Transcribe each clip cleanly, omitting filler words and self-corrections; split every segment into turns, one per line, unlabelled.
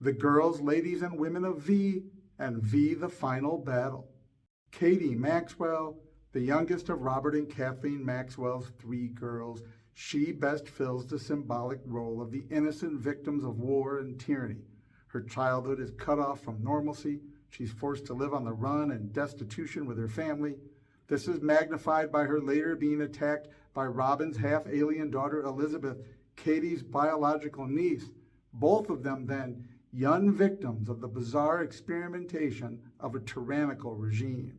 the girls, ladies, and women of V, and V the Final Battle. Katie Maxwell, the youngest of Robert and Kathleen Maxwell's 3 girls, she best fills the symbolic role of the innocent victims of war and tyranny. Her childhood is cut off from normalcy. She's forced to live on the run and destitution with her family. This is magnified by her later being attacked by Robin's half-alien daughter Elizabeth, Katie's biological niece, both of them then young victims of the bizarre experimentation of a tyrannical regime.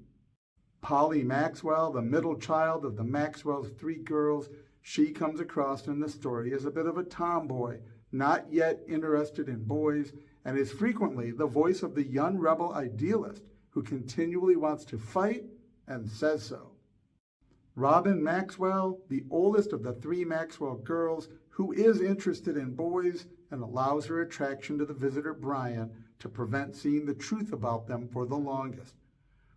Polly Maxwell, the middle child of the Maxwell's 3 girls, she comes across in the story as a bit of a tomboy, not yet interested in boys, and is frequently the voice of the young rebel idealist who continually wants to fight and says so. Robin Maxwell, the oldest of the 3 Maxwell girls, who is interested in boys and allows her attraction to the visitor Brian to prevent seeing the truth about them for the longest.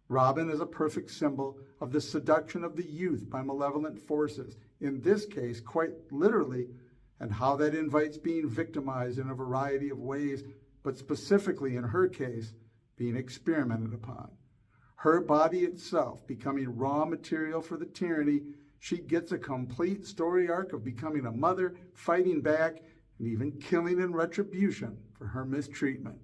Robin is a perfect symbol of the seduction of the youth by malevolent forces, in this case quite literally, and how that invites being victimized in a variety of ways, but specifically in her case, being experimented upon. Her body itself becoming raw material for the tyranny, she gets a complete story arc of becoming a mother, fighting back, and even killing in retribution for her mistreatment.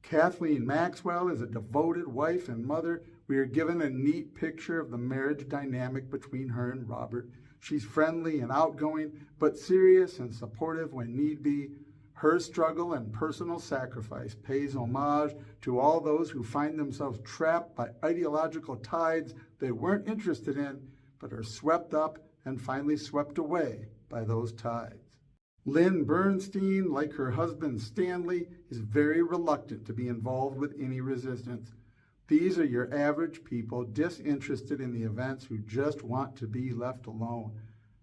Kathleen Maxwell is a devoted wife and mother. We are given a neat picture of the marriage dynamic between her and Robert. She's friendly and outgoing, but serious and supportive when need be. Her struggle and personal sacrifice pays homage to all those who find themselves trapped by ideological tides they weren't interested in, but are swept up and finally swept away by those tides. Lynn Bernstein, like her husband Stanley, is very reluctant to be involved with any resistance. These are your average people disinterested in the events who just want to be left alone,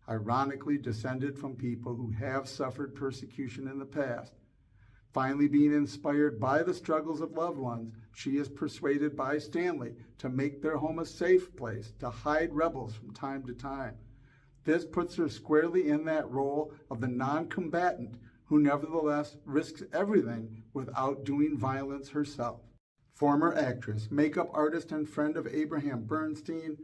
ironically descended from people who have suffered persecution in the past. Finally being inspired by the struggles of loved ones, she is persuaded by Stanley to make their home a safe place, to hide rebels from time to time. This puts her squarely in that role of the non-combatant who nevertheless risks everything without doing violence herself. Former actress, makeup artist, and friend of Abraham Bernstein,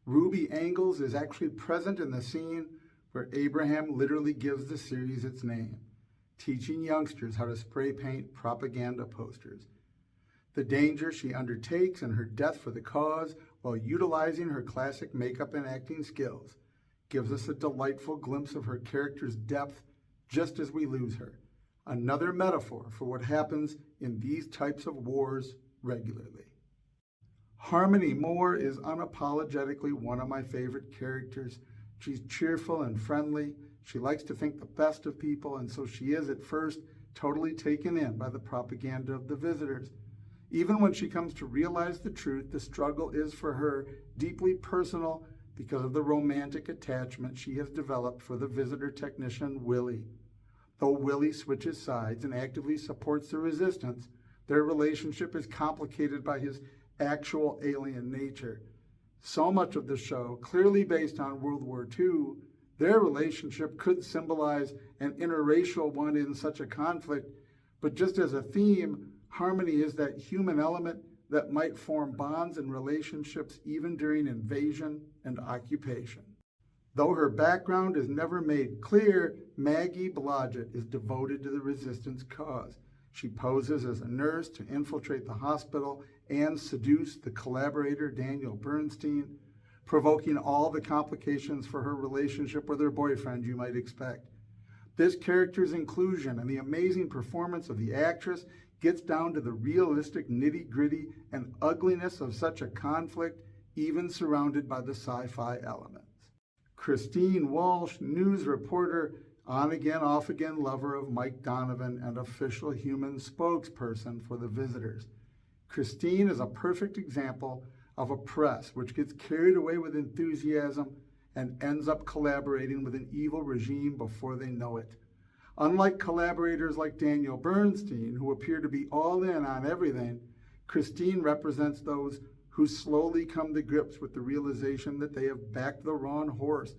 Ruby Angles is actually present in the scene where Abraham literally gives the series its name, teaching youngsters how to spray paint propaganda posters. The danger she undertakes and her death for the cause while utilizing her classic makeup and acting skills gives us a delightful glimpse of her character's depth just as we lose her. Another metaphor for what happens in these types of wars regularly. Harmony Moore is unapologetically one of my favorite characters. She's cheerful and friendly. She likes to think the best of people, and so she is at first totally taken in by the propaganda of the visitors. Even when she comes to realize the truth, the struggle is for her deeply personal because of the romantic attachment she has developed for the visitor technician Willie. Though Willie switches sides and actively supports the resistance, their relationship is complicated by his actual alien nature. So much of the show, clearly based on World War II, their relationship could symbolize an interracial one in such a conflict, but just as a theme, harmony is that human element that might form bonds and relationships even during invasion and occupation. Though her background is never made clear, Maggie Blodgett is devoted to the resistance cause. She poses as a nurse to infiltrate the hospital and seduce the collaborator Daniel Bernstein, provoking all the complications for her relationship with her boyfriend you might expect. This character's inclusion and the amazing performance of the actress gets down to the realistic nitty-gritty and ugliness of such a conflict, even surrounded by the sci-fi elements. Christine Walsh, news reporter, on-again, off-again lover of Mike Donovan, and official human spokesperson for the visitors. Christine is a perfect example of a press which gets carried away with enthusiasm and ends up collaborating with an evil regime before they know it. Unlike collaborators like Daniel Bernstein, who appear to be all in on everything, Christine represents those who slowly come to grips with the realization that they have backed the wrong horse.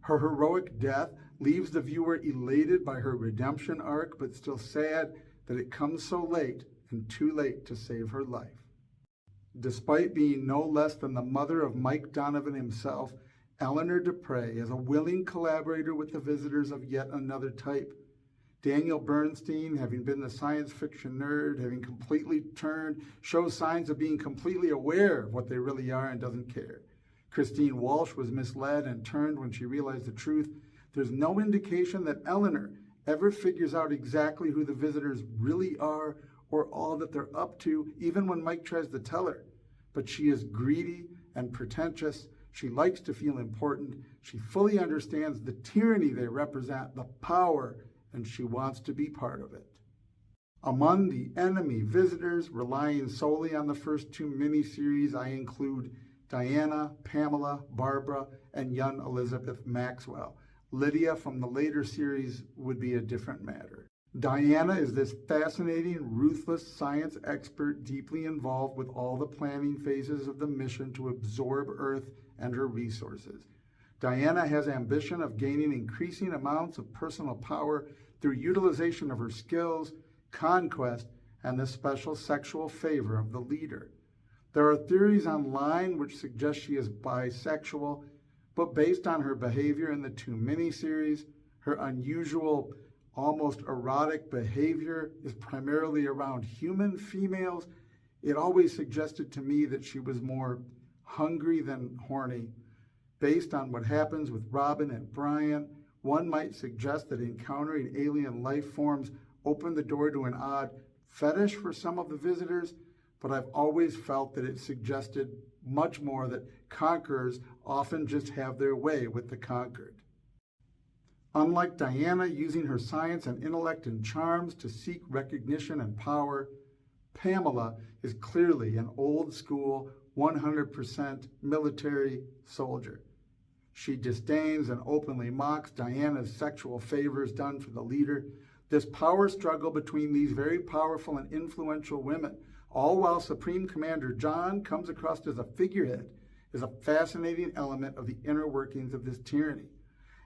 Her heroic death leaves the viewer elated by her redemption arc, but still sad that it comes so late and too late to save her life. Despite being no less than the mother of Mike Donovan himself, Eleanor Dupre is a willing collaborator with the visitors of yet another type. Daniel Bernstein, having been the science fiction nerd, having completely turned, shows signs of being completely aware of what they really are and doesn't care. Christine Walsh was misled and turned when she realized the truth. There's no indication that Eleanor ever figures out exactly who the visitors really are or all that they're up to, even when Mike tries to tell her. But she is greedy and pretentious. She likes to feel important. She fully understands the tyranny they represent, the power, and she wants to be part of it. Among the enemy visitors, relying solely on the first two miniseries, I include Diana, Pamela, Barbara, and young Elizabeth Maxwell. Lydia from the later series would be a different matter. Diana is this fascinating, ruthless science expert deeply involved with all the planning phases of the mission to absorb Earth and her resources. Diana has ambition of gaining increasing amounts of personal power through utilization of her skills, conquest, and the special sexual favor of the leader. There are theories online which suggest she is bisexual, but based on her behavior in the two miniseries, her unusual, almost erotic behavior is primarily around human females. It always suggested to me that she was more hungry than horny. Based on what happens with Robin and Brian, one might suggest that encountering alien life forms opened the door to an odd fetish for some of the visitors, but I've always felt that it suggested much more that conquerors often just have their way with the conquered. Unlike Diana using her science and intellect and charms to seek recognition and power, Pamela is clearly an old-school, 100% military soldier. She disdains and openly mocks Diana's sexual favors done for the leader. This power struggle between these very powerful and influential women, all while Supreme Commander John comes across as a figurehead, is a fascinating element of the inner workings of this tyranny,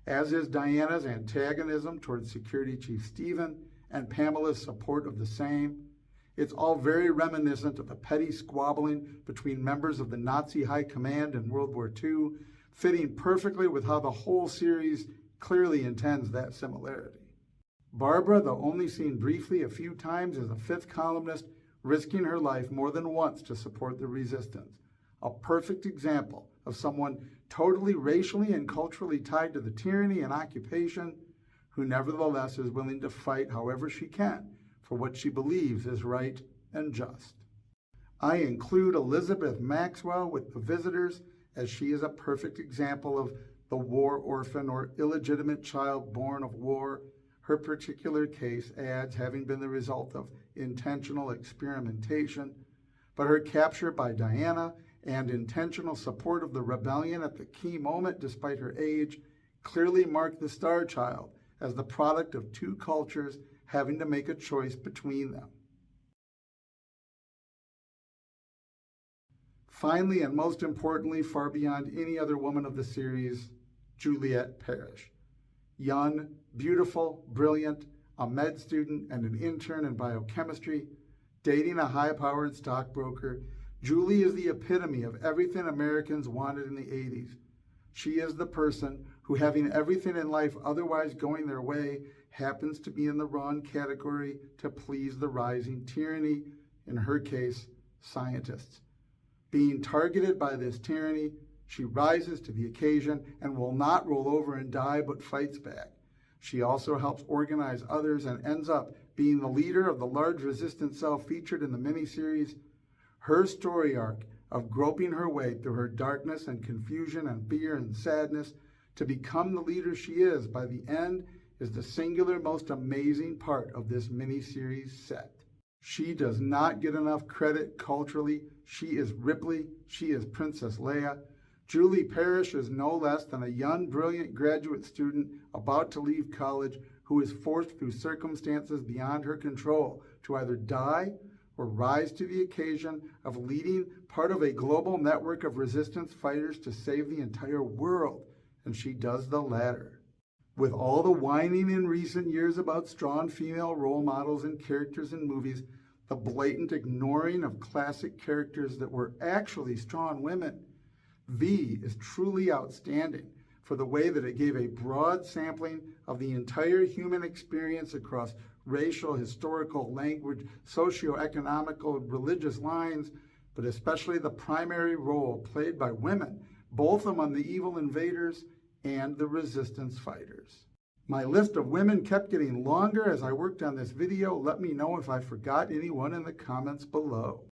as is Diana's antagonism towards Security Chief Stephen and Pamela's support of the same. It's all very reminiscent of the petty squabbling between members of the Nazi High Command in World War II, fitting perfectly with how the whole series clearly intends that similarity. Barbara, though only seen briefly a few times, is a fifth columnist, risking her life more than once to support the resistance. A perfect example of someone totally racially and culturally tied to the tyranny and occupation, who nevertheless is willing to fight however she can for what she believes is right and just. I include Elizabeth Maxwell with the visitors, as she is a perfect example of the war orphan or illegitimate child born of war. Her particular case adds having been the result of intentional experimentation, but her capture by Diana and intentional support of the rebellion at the key moment despite her age clearly mark the Star Child as the product of two cultures having to make a choice between them. Finally, and most importantly, far beyond any other woman of the series, Juliet Parrish. Young, beautiful, brilliant, a med student and an intern in biochemistry, dating a high-powered stockbroker, Julie is the epitome of everything Americans wanted in the 80s. She is the person who, having everything in life otherwise going their way, happens to be in the wrong category to please the rising tyranny, in her case, scientists. Being targeted by this tyranny, she rises to the occasion and will not roll over and die, but fights back. She also helps organize others and ends up being the leader of the large resistance cell featured in the miniseries. Her story arc of groping her way through her darkness and confusion and fear and sadness to become the leader she is by the end is the singular most amazing part of this miniseries set. She does not get enough credit culturally. She is Ripley. She is Princess Leia. Julie Parrish is no less than a young, brilliant graduate student about to leave college who is forced through circumstances beyond her control to either die or rise to the occasion of leading part of a global network of resistance fighters to save the entire world, and she does the latter. With all the whining in recent years about strong female role models and characters in movies, the blatant ignoring of classic characters that were actually strong women, V is truly outstanding for the way that it gave a broad sampling of the entire human experience across racial, historical, language, socioeconomical, religious lines, but especially the primary role played by women, both among the evil invaders and the resistance fighters. My list of women kept getting longer as I worked on this video. Let me know if I forgot anyone in the comments below.